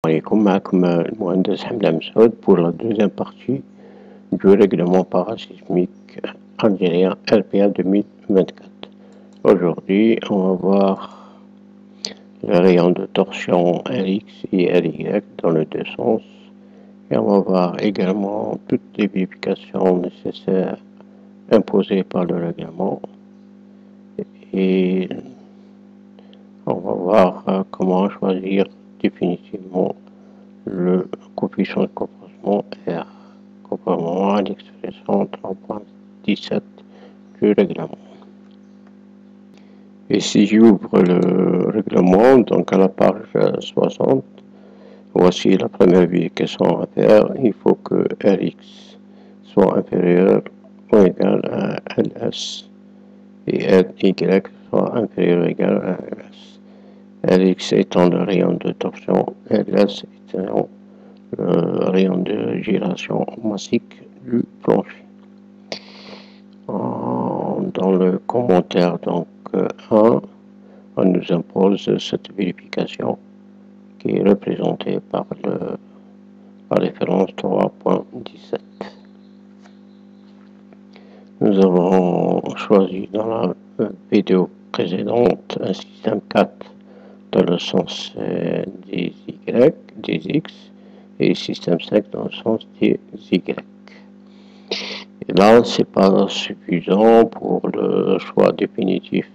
عليكم معكم المهندس حمد مسعود pour la deuxième partie du règlement parasismique algérien RPA 2024. Aujourd'hui, on va voir le rayon de torsion Rx et Ry dans les deux sens. Et on va voir également toutes les vérifications nécessaires imposées par le règlement. Et on va voir comment choisir définitivement le coefficient de compression R, conformément à l'expression 3.17 du règlement. Et si j'ouvre le règlement, donc à la page 60, voici la première vérification à faire. Il faut que Rx soit inférieur ou égal à Ls et Ry soit inférieur ou égal à Ls. Rx étant le rayon de torsion, Ls étant le rayon de gyration massique du plancher. Dans le commentaire donc 1, on nous impose cette vérification qui est représentée par la référence 3.17. Nous avons choisi dans la vidéo précédente un système 4 dans le sens des Y, des X, et système 5 dans le sens des Y. Et là, c'est pas suffisant pour le choix définitif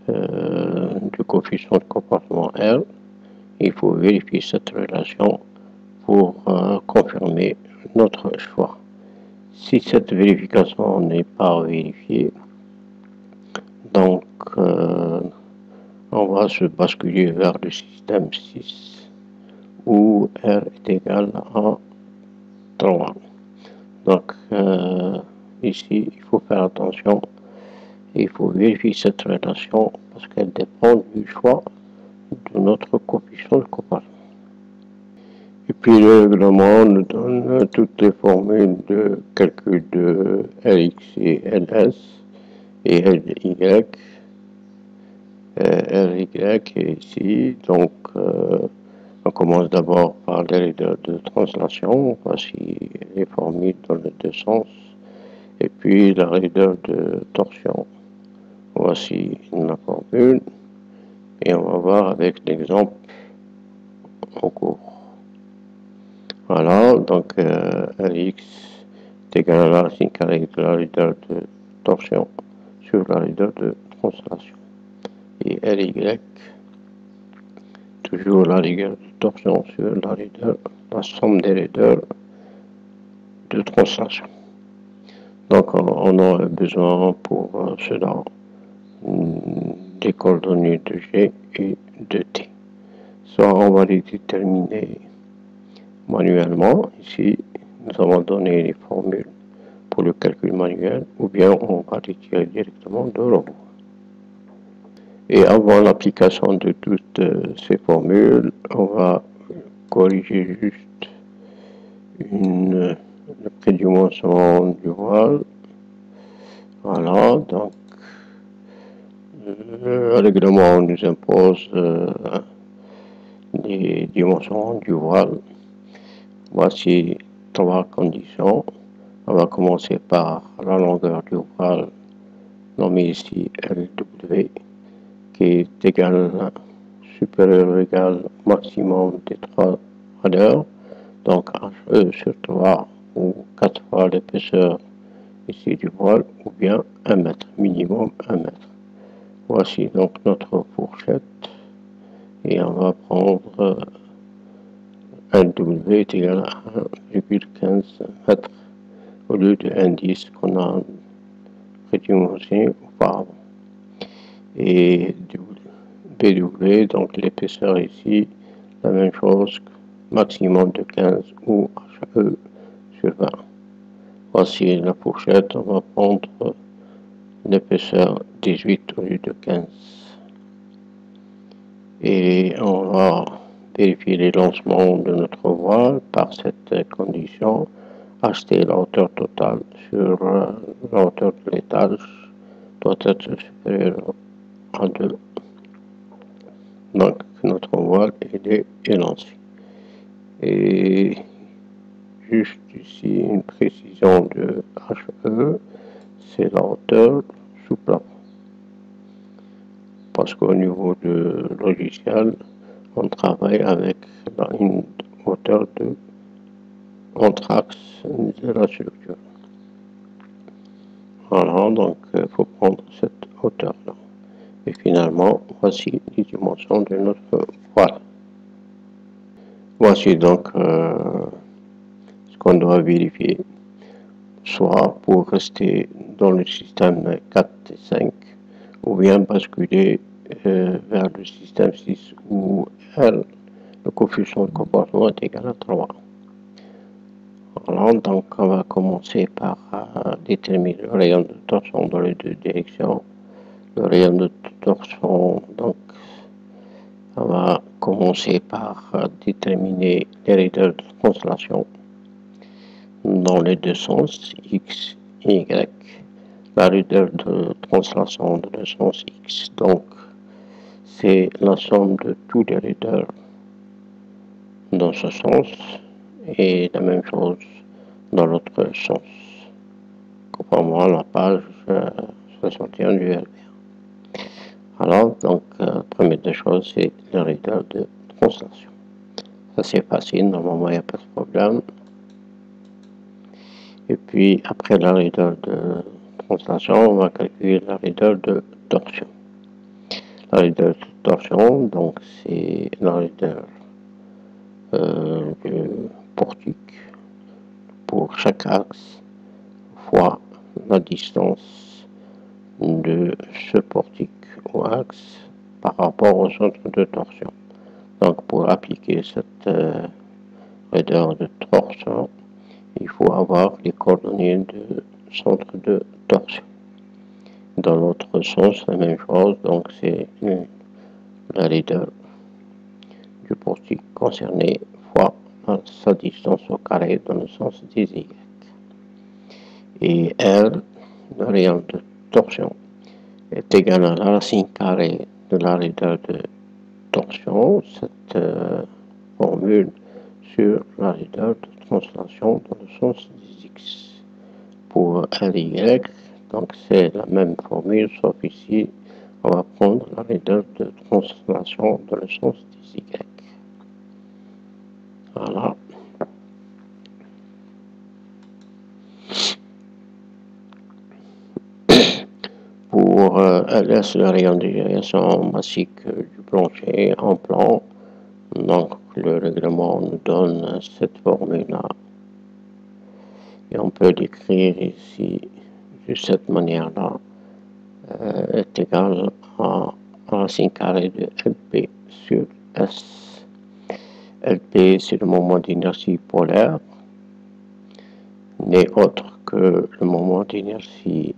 du coefficient de comportement R. Il faut vérifier cette relation pour confirmer notre choix. Si cette vérification n'est pas vérifiée, donc on va se basculer vers le système 6 où R est égal à 3. Donc ici, il faut faire attention. Il faut vérifier cette relation parce qu'elle dépend du choix de notre coefficient de comparaison. Et puis le règlement nous donne toutes les formules de calcul de Rx et Ls et Ry. Ry est ici, donc on commence d'abord par les raideurs de translation. Voici les formules dans les deux sens. Et puis la raideur de torsion. Voici la formule. Et on va voir avec l'exemple en cours. Voilà, donc Rx est égal à la racine carrée de la raideur de torsion sur la raideur de translation. Et Ry, toujours la rigueur de torsion sur la somme des raideurs de translation. Donc on a besoin pour cela des coordonnées de G et de T. Soit on va les déterminer manuellement, ici nous avons donné les formules pour le calcul manuel, ou bien on va les tirer directement de robot. Et avant l'application de toutes ces formules, on va corriger juste le prédimensionnement du voile. Voilà, donc le règlement nous impose les dimensions du voile. Voici trois conditions. On va commencer par la longueur du voile, nommée ici LW, qui est égal, supérieur ou égal au maximum des trois valeurs, donc HE sur 3 ou 4 fois l'épaisseur ici du voile, ou bien 1 mètre, minimum 1 mètre. Voici donc notre fourchette, et on va prendre LW est égal à 1,15 mètres au lieu de l'indice qu'on a prédimensionné auparavant. Et BW, donc l'épaisseur ici, la même chose, maximum de 15 ou HE sur 20. Voici la fourchette, on va prendre l'épaisseur 18 au lieu de 15. Et on va vérifier les lancements de notre voile par cette condition. Acheter la hauteur totale sur la hauteur de l'étage doit être supérieure à 2. Donc notre voile est lancé. Et juste ici, une précision de HE, c'est la hauteur sous plafond. Parce qu'au niveau de logiciel, on travaille avec une hauteur de entre axes de la structure. Voilà, donc il faut prendre cette hauteur-là. Et finalement, voici les dimensions de notre voile. Voici donc ce qu'on doit vérifier, soit pour rester dans le système 4 et 5, ou bien basculer vers le système 6 où R, le coefficient de comportement est égal à 3. Voilà, donc on va commencer par déterminer le rayon de torsion dans les deux directions. Le rayon de torsion, donc on va commencer par déterminer les raideurs de translation dans les deux sens, X et Y. La raideur de translation dans le sens X, donc c'est la somme de tous les raideurs dans ce sens, et la même chose dans l'autre sens. Conformément à la page 61 du LBR. Alors, donc, première des choses, c'est le raideur de translation. Ça, c'est facile, normalement, il n'y a pas de problème. Et puis, après la raideur de translation, on va calculer la raideur de torsion. La raideur de torsion, donc, c'est la raideur du portique pour chaque axe fois la distance de ce portique au axe par rapport au centre de torsion. Donc pour appliquer cette raideur de torsion, il faut avoir les coordonnées de centre de torsion. Dans l'autre sens, la même chose, donc c'est la raideur du portique concerné fois sa distance au carré dans le sens des Y. Et R, le rayon de torsion, est égal à la racine carrée de la raideur de torsion, cette formule sur la raideur de translation dans le sens des X. Pour LY, donc c'est la même formule, sauf ici, on va prendre la raideur de translation dans le sens des Y. Voilà. Pour LS, le rayon de gyration basique du plancher en plan, donc le règlement nous donne cette formule-là. Et on peut l'écrire ici de cette manière-là, est égal à racine carrée de LP sur S. LP, c'est le moment d'inertie polaire, n'est autre que le moment d'inertie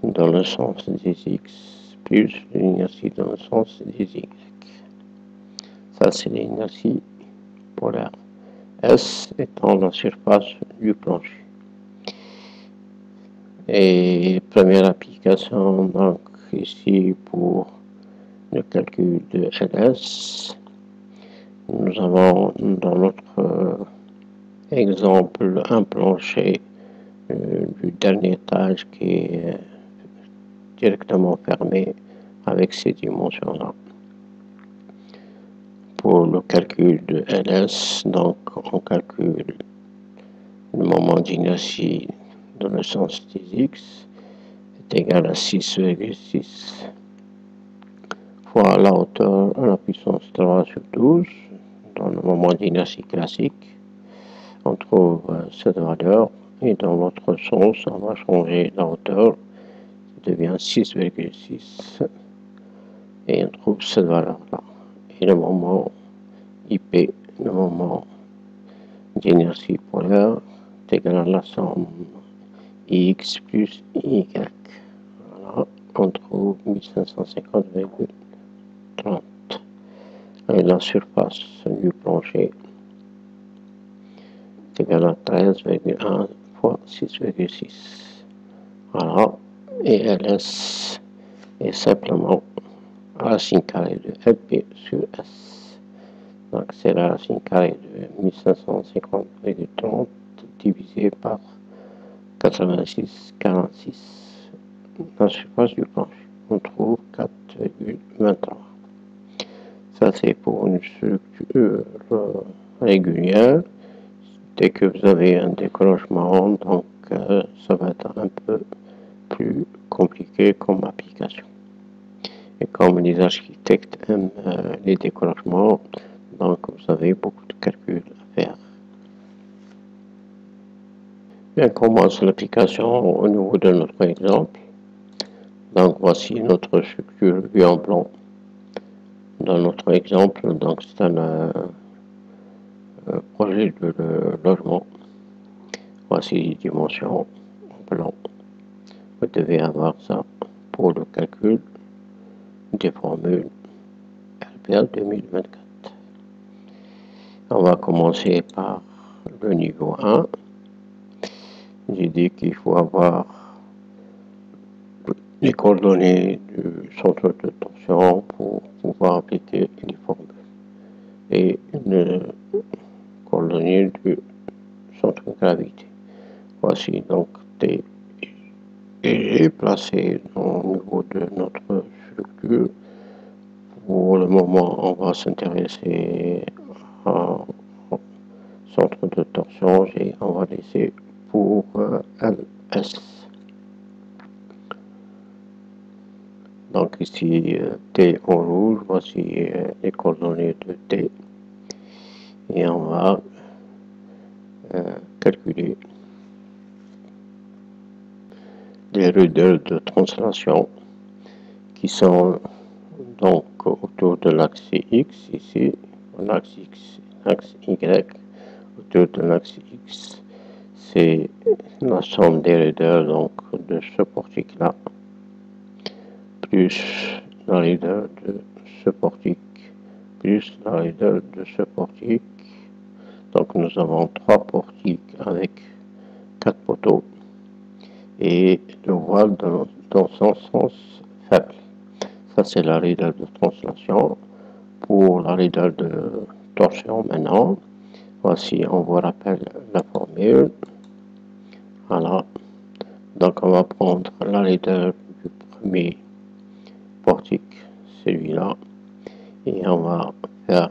dans le sens des X plus l'inertie dans le sens des Y. Ça, c'est l'inertie polaire. S étant la surface du plancher. Et première application, donc ici pour le calcul de LS, nous avons dans notre exemple un plancher du dernier étage qui est directement fermé avec ces dimensions-là. Pour le calcul de LS, donc on calcule le moment d'inertie dans le sens des X est égal à 6,6 fois la hauteur à la puissance 3 sur 12 dans le moment d'inertie classique. On trouve cette valeur et dans l'autre sens, on va changer la hauteur, ça devient 6,6 et on trouve cette valeur-là. Et le moment IP, le moment d'inertie polaire, est égal à la somme X plus Y. Voilà, on trouve 1550,30. Et la surface du plancher est égale à 13,1 fois 6,6. Voilà, et LS est simplement racine carrée de LP sur S. Donc c'est la racine carrée de 1550,30 divisé par 86,46. La surface du plancher, on trouve 4,23. Ça c'est pour une structure régulière. Dès que vous avez un décrochement, donc ça va être un peu plus compliqué comme application. Et comme les architectes aiment les décrochements, donc vous avez beaucoup de calculs à faire. Bien, on commence l'application au niveau de notre exemple. Donc voici notre structure vue en plan. Dans notre exemple, donc c'est un projet de logement. Voici les dimensions en plan. Vous devez avoir ça pour le calcul des formules RPA 2024. On va commencer par le niveau 1. J'ai dit qu'il faut avoir les coordonnées du centre de torsion pour pouvoir appliquer les formules et une coordonnée du centre de gravité. Voici donc T et G placés au niveau de notre structure. Pour le moment, on va s'intéresser au centre de torsion et on va laisser pour LS. Donc ici, T en rouge, voici les coordonnées de T. Et on va calculer les rudeurs de translation qui sont donc autour de l'axe X, ici, l'axe X, l'axe Y, autour de l'axe X, c'est la somme des raideurs donc de ce portique-là, plus la raideur de ce portique, plus la raideur de ce portique. Donc nous avons 3 portiques avec 4 poteaux et le voile dans son sens faible. Ça c'est la raideur de translation. Pour la raideur de torsion maintenant, voici on vous rappelle la formule. Voilà, donc on va prendre la raideur du premier portique, celui-là, et on va faire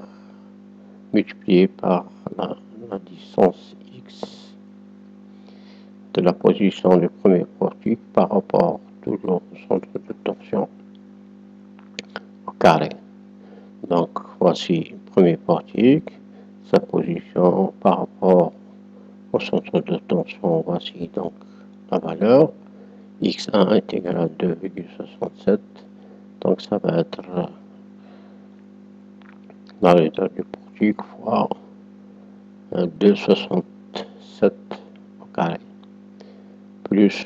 multiplier par la distance X de la position du premier portique par rapport toujours au centre de torsion au carré. Donc voici le premier portique, sa position par rapport au centre de tension. Voici donc la valeur. X1 est égal à 2,67. Donc ça va être la raideur du portique fois 2,67 au carré. Plus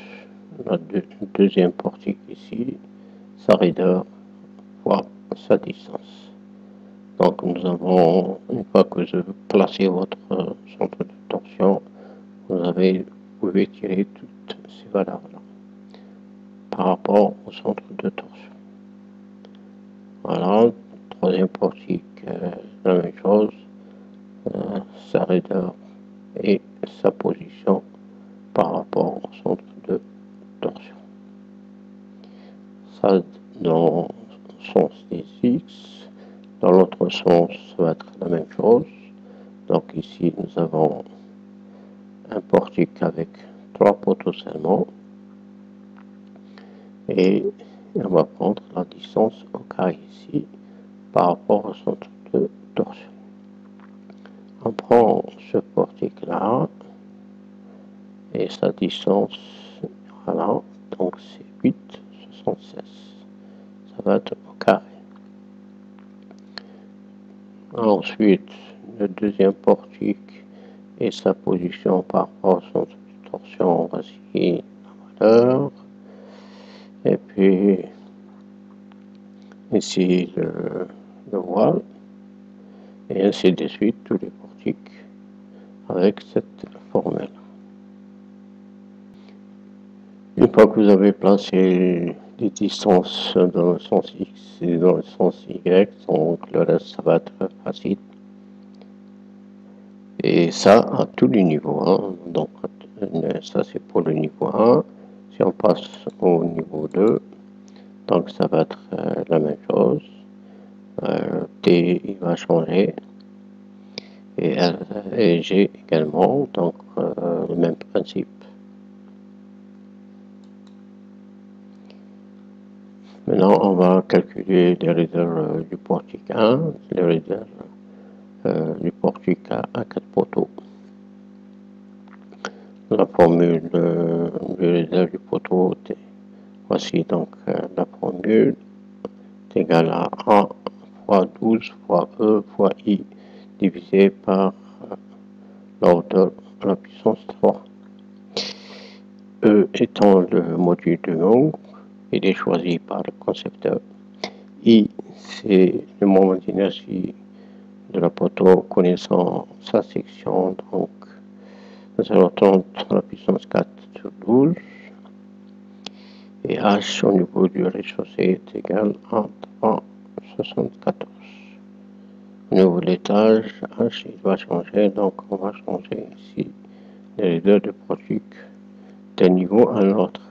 le deuxième portique ici, sa raideur fois sa distance. Donc nous avons, une fois que vous placez votre centre de torsion, vous pouvez tirer toutes ces valeurs-là par rapport au centre de torsion. Voilà, troisième portique, la même chose, sa raideur et sa position par rapport au centre de torsion. Ça dans le sens des X, dans l'autre sens, ça va être la même chose. Donc ici, nous avons un portique avec 3 poteaux seulement. Et on va prendre la distance au carré ici par rapport au centre de torsion. On prend ce portique-là et sa distance, voilà, donc c'est 8,76. Ça va être au carré. Ensuite, le deuxième portique et sa position par rapport au centre de torsion, voici la valeur. Et puis, ici le voile. Et ainsi de suite, tous les portiques avec cette formule. Une fois que vous avez placé les distances dans le sens X et dans le sens Y, donc le reste, ça va être facile. Et ça à tous les niveaux, hein. Donc ça c'est pour le niveau 1. Si on passe au niveau 2, donc ça va être la même chose. T il va changer et R et G également, donc le même principe. Maintenant on va calculer les réserves du portique 1, les réserves du portique à 4 poteaux. La formule du réserve du poteau, voici donc la formule est égale à A fois 12 fois E fois I divisé par la hauteur à la puissance 3. E étant le module de Young, il est choisi par le concepteur. I, c'est le moment d'inertie de la poteau connaissant sa section, donc 0,30 à la puissance 4 sur 12. Et H au niveau du rez-de-chaussée est égal à 3,74. Au niveau de l'étage, H il va changer, donc on va changer ici les réserves de portique d'un niveau à l'autre.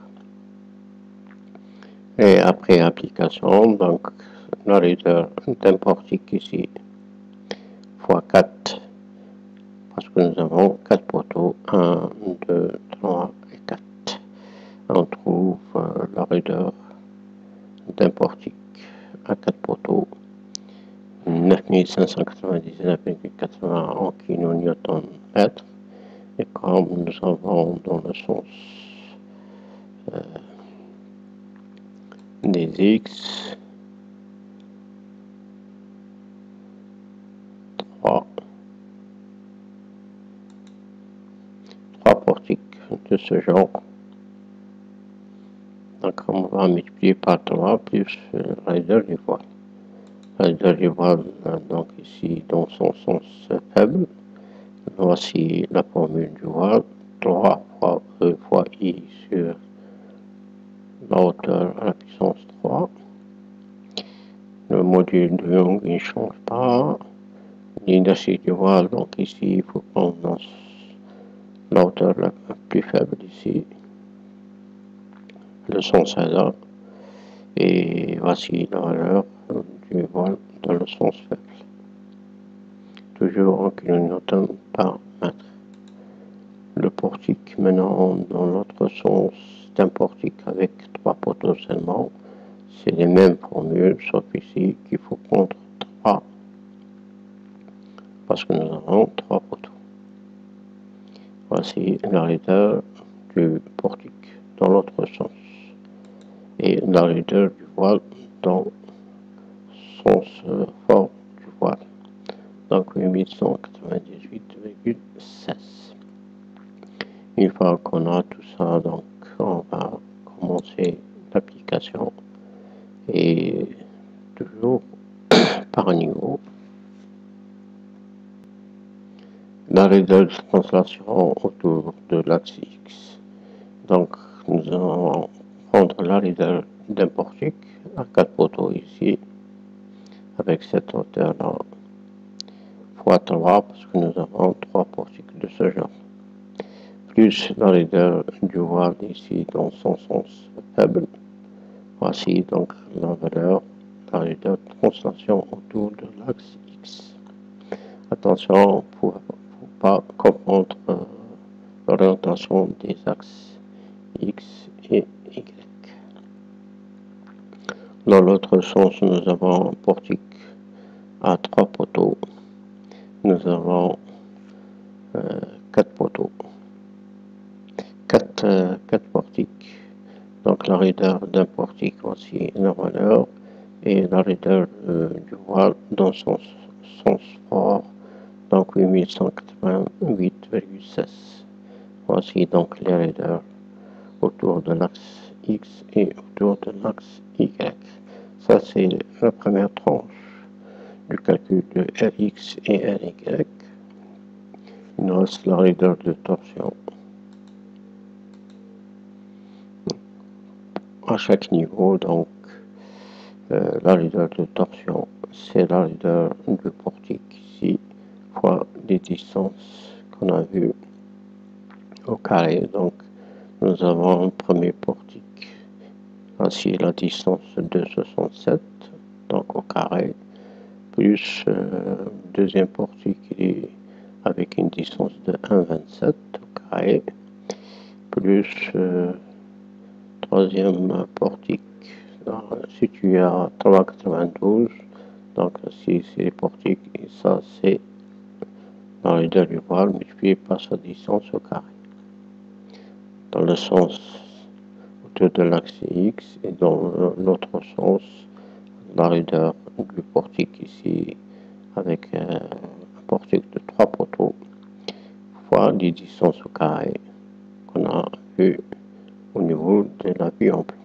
Et après application, donc la réserve d'un portique ici fois 4, parce que nous avons 4 poteaux, 1, 2, 3 et 4. On trouve la réserve d'un portique à 4 poteaux, 9599,80 en kN/m. Et comme nous avons dans le sens des X 3 portiques de ce genre, donc on va multiplier par 3 plus la réserve du voile. La réserve du voile, donc ici dans son sens faible, voici la formule du voile, 3 fois E fois I sur la hauteur à la puissance 3. Le module de Young il ne change pas. L'inertie du voile, donc ici il faut prendre la hauteur la plus faible ici, le sens là, et voici la valeur du voile dans le sens faible. Toujours en kN par mètre. Le portique maintenant dans l'autre sens, c'est un portique avec 3 poteaux seulement. C'est les mêmes formules, sauf ici qu'il faut prendre 3, parce que nous avons 3 poteaux. Voici la réserve du portique dans l'autre sens et la réserve du voile dans le sens fort du voile. Donc 8198,16. Une fois qu'on a tout ça, donc on va commencer l'application et toujours par niveau. La réserve de translation autour de l'axe X. Donc nous allons prendre la réserve d'un portique à 4 poteaux ici, avec cette hauteur là, fois 3, parce que nous avons 3 portiques de ce genre, plus la réserve du voile ici dans son sens faible. Voici donc la valeur de la réserve de translation autour de l'axe X. Attention, il ne faut pas confondre l'orientation des axes X et Y. Dans l'autre sens, nous avons un portique à 3 poteaux. Nous avons 4 poteaux, 4 portiques. Donc la réserve d'un portique, voici la valeur, et la réserve du voile dans son sens fort, donc 8188,16. Voici donc les réserves autour de l'axe X et autour de l'axe Y. Ça c'est la première tranche du calcul de Rx et Ry. Il nous reste la réserve de torsion. À chaque niveau, donc, la réserve de torsion, c'est la réserve du portique ici, fois les distances qu'on a vues au carré. Donc nous avons un premier portique, ainsi la distance de 67, donc au carré, plus deuxième portique qui est avec une distance de 1,27 au carré, plus troisième portique situé à 3,92. Donc si c'est les portiques, et ça c'est la raideur du voile multiplié par sa distance au carré. Dans le sens autour de l'axe X et dans l'autre sens, la raideur du portique ici avec un portique de 3 poteaux fois les distances au carré qu'on a vu au niveau de la vue en plan.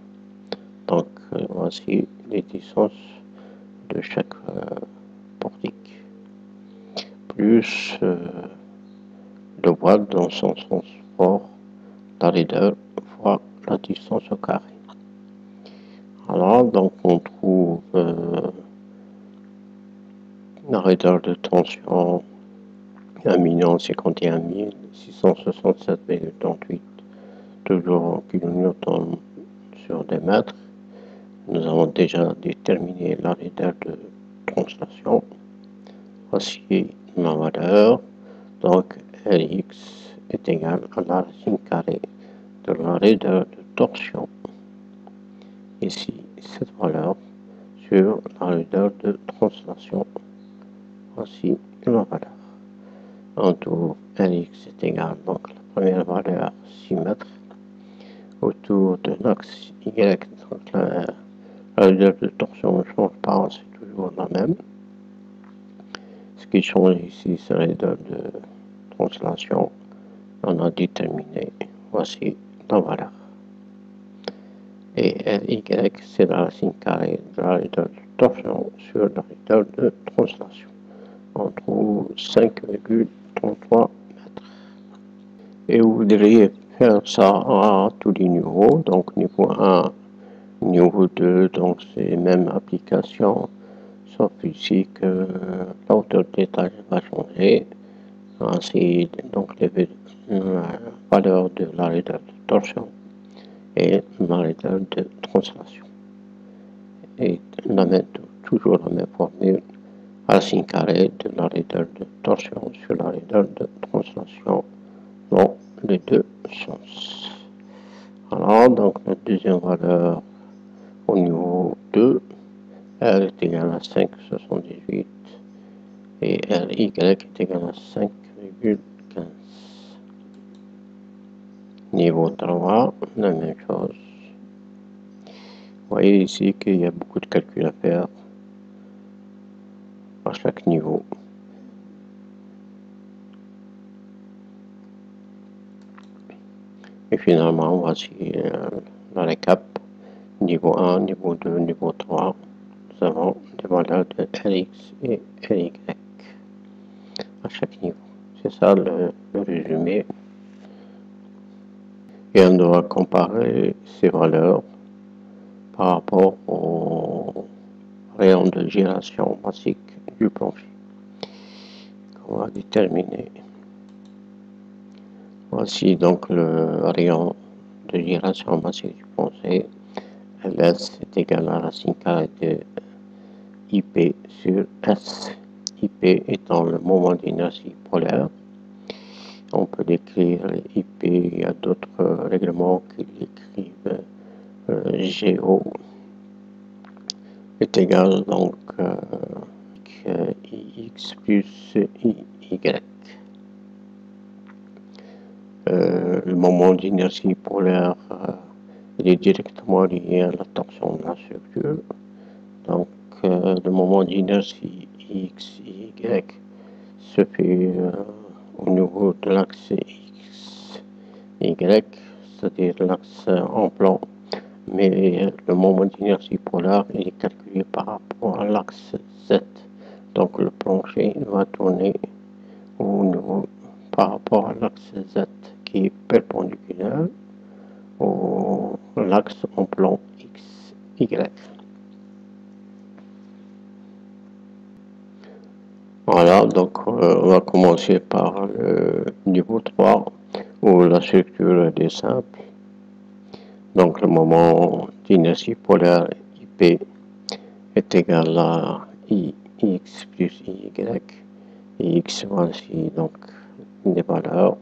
Donc voici les distances de chaque portique, plus le voile dans son sens fort, la raideur fois la distance au carré. Alors donc on trouve la raideur de tension 1 051 667,38 toujours en kilonewton sur des mètres. Nous avons déjà déterminé la raideur de translation. Voici la valeur. Donc Rx est égal à la racine carrée de la raideur de torsion. Ici, cette valeur sur la raideur de translation. Voici la valeur. En tout, Rx est égal, donc la première valeur 6 mètres autour de l'axe Y. Donc la raideur de torsion ne change pas, c'est toujours la même. Ce qui change ici, c'est la raideur de translation. On a déterminé, voici la valeur. Et Ry, c'est la racine carrée de la raideur de torsion sur la raideur de translation. On trouve 5,33 mètres. Et vous voudriez faire ça à tous les niveaux, donc niveau 1, niveau 2, donc c'est même application, sauf ici que la hauteur d'étage va changer. Ainsi, donc la valeur de la raideur de torsion et la raideur de translation. Et toujours la même formule, racine carrée de la raideur de torsion sur la raideur de translation dans les deux sens. Alors, donc la deuxième valeur au niveau 2, R est égal à 5,78 et Ry est égal à 5,15. Niveau 3, la même chose. Vous voyez ici qu'il y a beaucoup de calculs à faire à chaque niveau. Et finalement, voici la récap. Niveau 1, niveau 2, niveau 3. Nous avons des valeurs de Rx et Ry à chaque niveau. C'est ça le résumé. Et on doit comparer ces valeurs par rapport au rayon de gyration basique du plancher qu'on va déterminer. Voici donc le rayon de gyration basique du plancher. Ls est égal à la racine carrée de IP sur S. IP étant le moment d'inertie polaire. On peut décrire IP, il y a d'autres règlements qui l'écrivent. GO est égal donc IX plus IY. Le moment d'inertie polaire il est directement lié à la torsion de la structure. Donc le moment d'inertie X et Y se fait au niveau de l'axe X, Y, c'est-à-dire l'axe en plan. Mais le moment d'inertie polaire il est calculé par rapport à l'axe Z. Donc le plancher va tourner au niveau par rapport à l'axe Z qui est perpendiculaire au l'axe en plan X, Y. Voilà, donc on va commencer par le niveau 3, où la structure est simple. Donc, le moment d'inertie polaire IP est égal à Ix plus Y. Et X, voici donc des valeurs.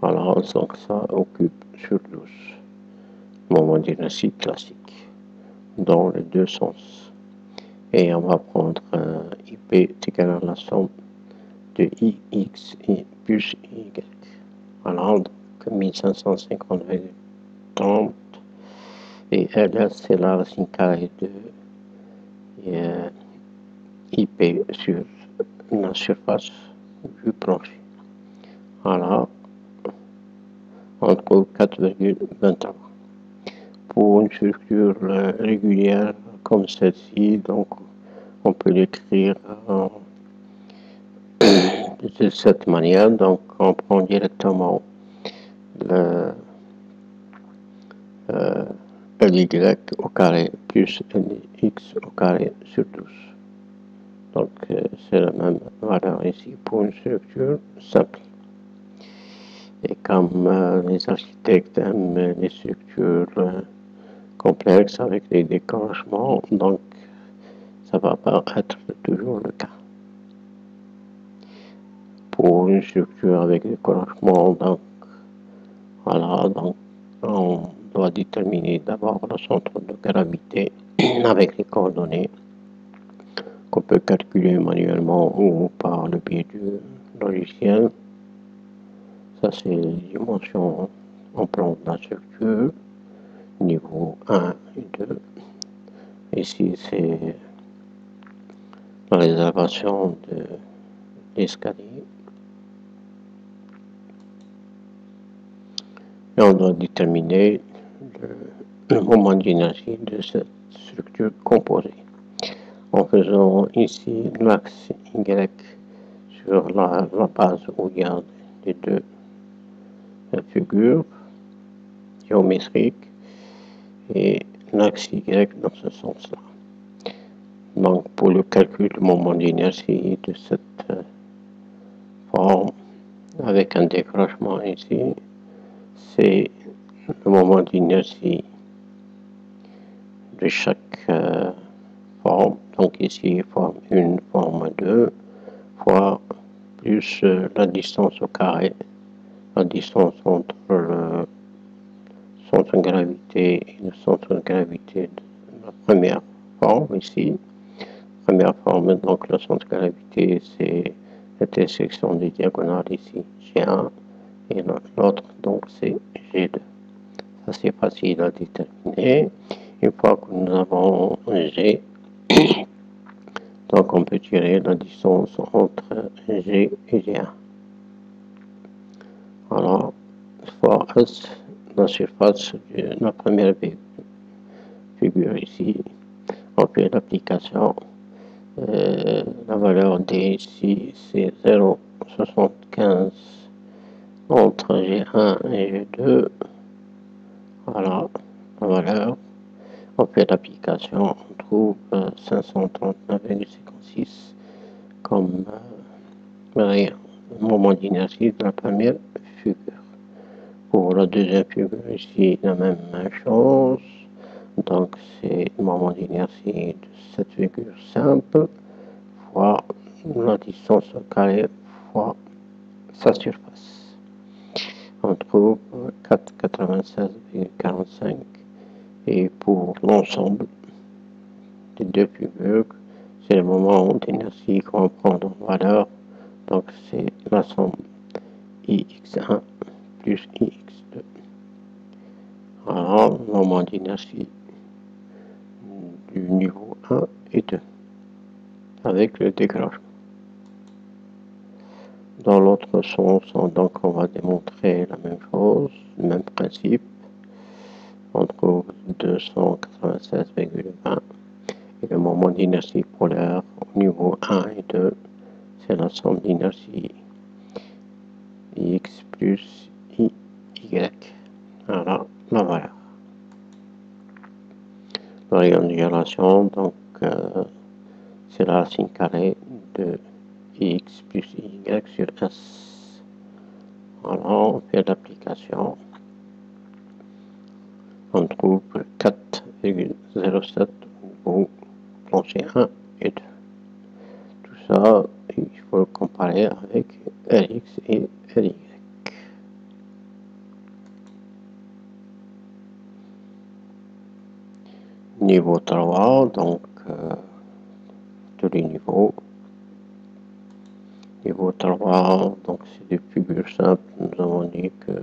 Voilà, donc ça occupe sur 12. Moment d'inertie classique, dans les deux sens. Et on va prendre IP est égal à la somme de Ix plus Y. Voilà, donc 1550,30. Et LS, c'est la racine carrée de IP sur la surface du plancher. Voilà, on trouve 4,23. Pour une structure régulière comme celle-ci, donc on peut l'écrire de cette manière. Donc on prend directement le Ly au carré plus Lx au carré sur 12. Donc c'est la même valeur ici pour une structure simple. Et comme les architectes aiment les structures complexes avec les déclenchements, donc ça va pas être toujours le cas. Pour une structure avec des déclenchements, donc voilà, donc on doit déterminer d'abord le centre de gravité avec les coordonnées qu'on peut calculer manuellement ou par le biais du logiciel. Ça c'est les dimensions en plan de la structure, niveau 1 et 2. Ici c'est la réservation de l'escalier. Et on doit déterminer le moment d'inertie de cette structure composée. En faisant ici l'axe Y sur la base où il y a les deux figures géométriques et l'axe Y dans ce sens-là. Donc pour le calcul du moment d'inertie de cette forme, avec un décrochement ici, c'est le moment d'inertie de chaque forme. Donc ici forme 1, forme 2, fois plus la distance au carré, la distance entre le centre de gravité et le centre de gravité de la première forme ici. Première forme, donc le centre de gravité, c'est l'intersection des diagonales ici, G1, et l'autre, donc c'est G2. Ça c'est facile à déterminer. Une fois que nous avons G, donc on peut tirer la distance entre G et G1. Voilà, fois S, la surface de la première figure ici. On fait l'application. La valeur D ici c'est 0,75 entre G1 et G2. Voilà la valeur. On fait l'application, on trouve 539,56 comme moment d'inertie de la première figure. Pour la deuxième figure ici, la même chose. Donc c'est le moment d'inertie de cette figure simple fois la distance au carré fois sa surface. On trouve 4,96,45. Et pour l'ensemble des deux figures, c'est le moment d'inertie qu'on prend en valeur. Donc c'est la somme Ix1 plus Ix2. Voilà le moment d'inertie du niveau 1 et 2 avec le déclenchement. Dans l'autre sens, donc on va démontrer la même chose, le même principe. On trouve 296,20 et le moment d'inertie polaire au niveau 1 et 2, c'est la somme d'inertie X plus Y. Voilà la valeur. La triangulation, donc c'est la racine carrée de X plus Y sur S. Voilà, on fait l'application. On trouve 4,07 au plancher 1 et 2. Tout ça, il faut le comparer avec Rx et Ry. Niveau 3, donc tous les niveaux. Niveau 3, donc c'est des figures simples. Nous avons dit que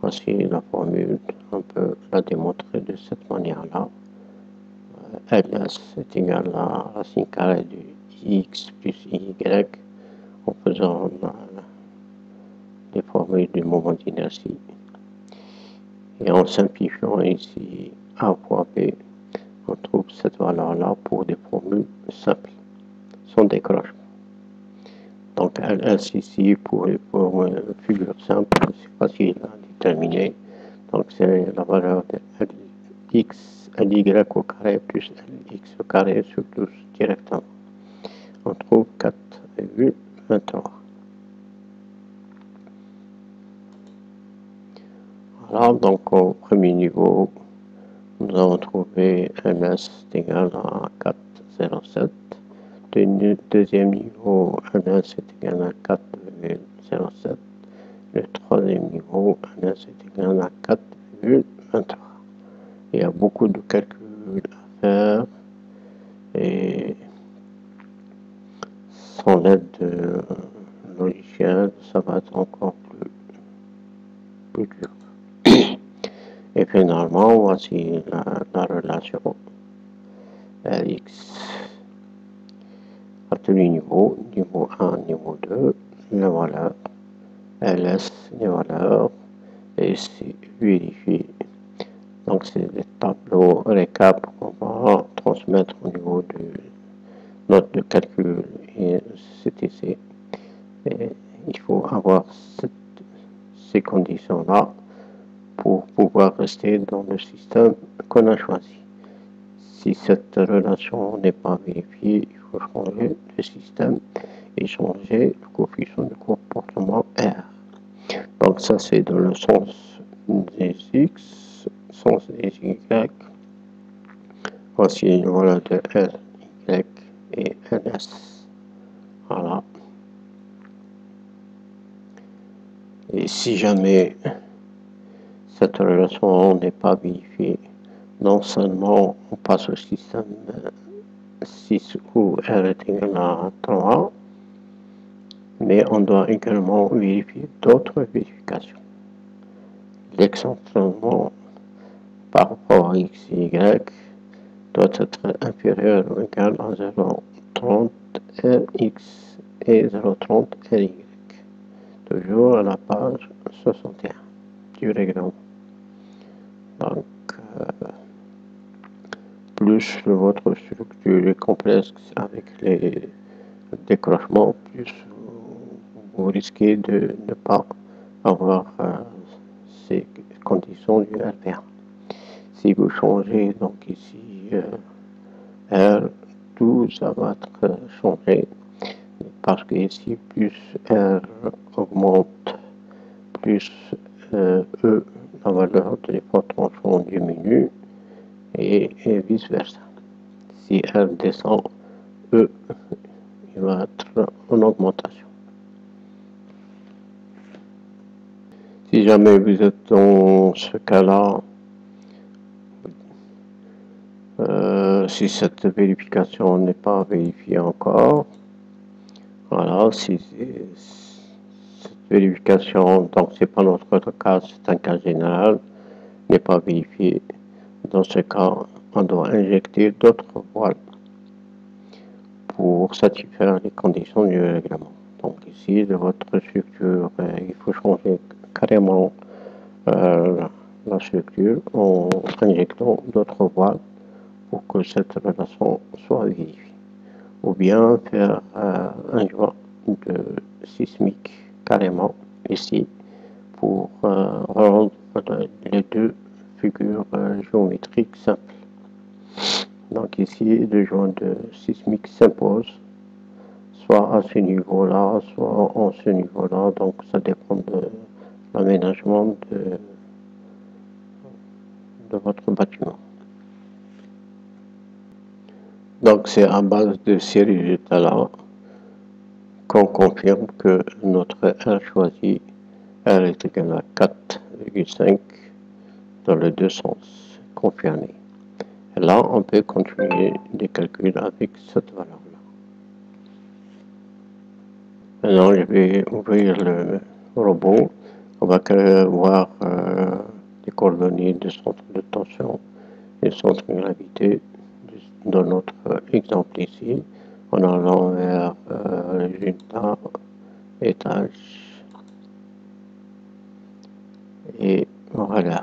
voici la formule, on peut la démontrer de cette manière-là. Ls est égal à racine carrée de x plus y en faisant les formules du moment d'inertie. Et en simplifiant ici A fois B, on trouve cette valeur-là pour des formules simples, sans décrochement. Donc Ls ici, pour une figure simple, c'est facile à déterminer. Donc c'est la valeur de Lx, Ly au carré plus Lx au carré sur 12 directement. On trouve 4,23. Voilà, donc au premier niveau, nous avons trouvé Ms égal à 4,07. Deuxième niveau, Ms est égal à 4,07. Le troisième niveau, Ms est égal à 4,23. Il y a beaucoup de calculs à faire et sans l'aide de logiciel, ça va être encore plus dur. Et finalement, voici la relation Lx à tous les niveaux, niveau 1, niveau 2, les valeurs, Ls, les valeurs, et c'est vérifié. Donc c'est le tableau récap qu'on va transmettre au niveau de note de calcul et CTC. Et il faut avoir ces conditions-là pour pouvoir rester dans le système qu'on a choisi. Si cette relation n'est pas vérifiée, il faut changer le système et changer le coefficient de comportement R. Donc ça c'est dans le sens des X, sens des Y. Voici voilà de L, Y et NS. Voilà. Et si jamais cette relation n'est pas vérifiée, non seulement on passe au système 6 où R est égal à 3, mais on doit également vérifier d'autres vérifications. L'excentrement par rapport à x et y doit être inférieur ou égal à 0,30 Rx et 0,30 Ry. Toujours à la page 61 du règlement. Donc, plus votre structure est complexe avec les décrochements, plus vous risquez de ne pas avoir ces conditions du RPA. Si vous changez donc ici R, tout ça va être changé parce que ici plus R augmente, plus E, la valeur de l'effort tranchant diminue et vice versa. Si R descend, E il va être en augmentation. Si jamais vous êtes dans ce cas-là, si cette vérification n'est pas vérifiée encore, voilà, si cette vérification, donc c'est pas notre cas, c'est un cas général, n'est pas vérifiée, dans ce cas, on doit injecter d'autres voiles pour satisfaire les conditions du règlement. Donc ici, de votre structure, il faut changer carrément la structure en injectant d'autres voiles pour que cette relation soit vérifiée. Ou bien faire un joint de sismique carrément ici pour rendre les deux figures géométriques simples. Donc ici, le joint de sismique s'impose, soit à ce niveau-là, soit en ce niveau-là, donc ça dépend de l'aménagement de votre bâtiment. Donc c'est à base de ces résultats-là qu'on confirme que notre R choisi, R est égal à 4,5 dans les deux sens, confirmé. Et là, on peut continuer des calculs avec cette valeur-là. Maintenant, je vais ouvrir le robot. On va voir les coordonnées du centre de tension et du centre de gravité dans notre exemple ici, en allant vers résultat, étage et voilà.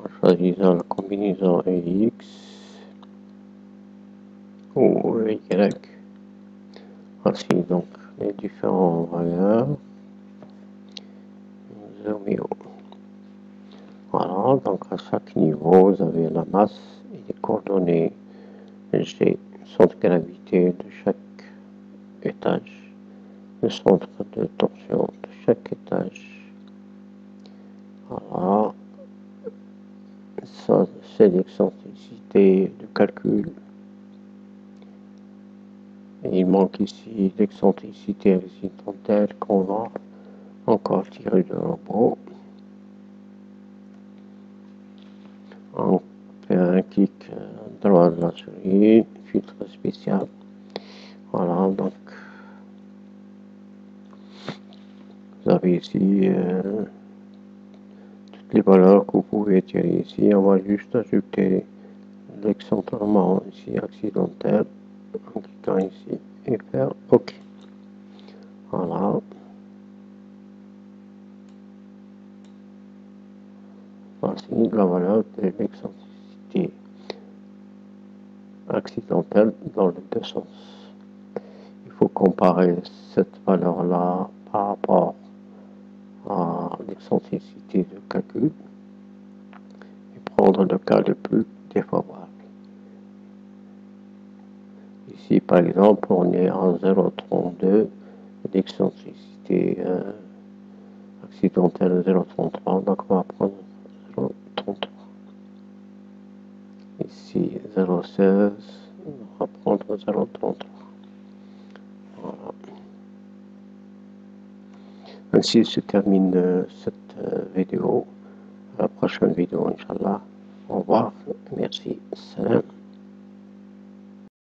En choisissant la combinaison EX ou Y. Voici donc les différents valeurs. Voilà, donc à chaque niveau, vous avez la masse et les coordonnées G, centre de gravité de chaque étage, le centre de torsion de chaque étage. Voilà, ça c'est l'excentricité de calcul. Et il manque ici l'excentricité horizontale qu'on va encore tirer du robot. On fait un clic droit de la souris, filtre spécial. Voilà, donc vous avez ici toutes les valeurs que vous pouvez tirer ici. On va juste ajouter l'excentrement ici accidentel en cliquant ici et faire OK. Voilà. Voici la valeur de l'excentricité accidentelle dans les deux sens. Il faut comparer cette valeur-là par rapport à l'excentricité de calcul et prendre le cas le plus défavorable. Ici, par exemple, on est en 0,32 et l'excentricité accidentelle 0,33, donc on va prendre 0,33. Ici 0,16, on va prendre 0,33. Voilà. Ainsi se termine cette vidéo. À la prochaine vidéo, Inch'Allah. Au revoir. Merci. Salam.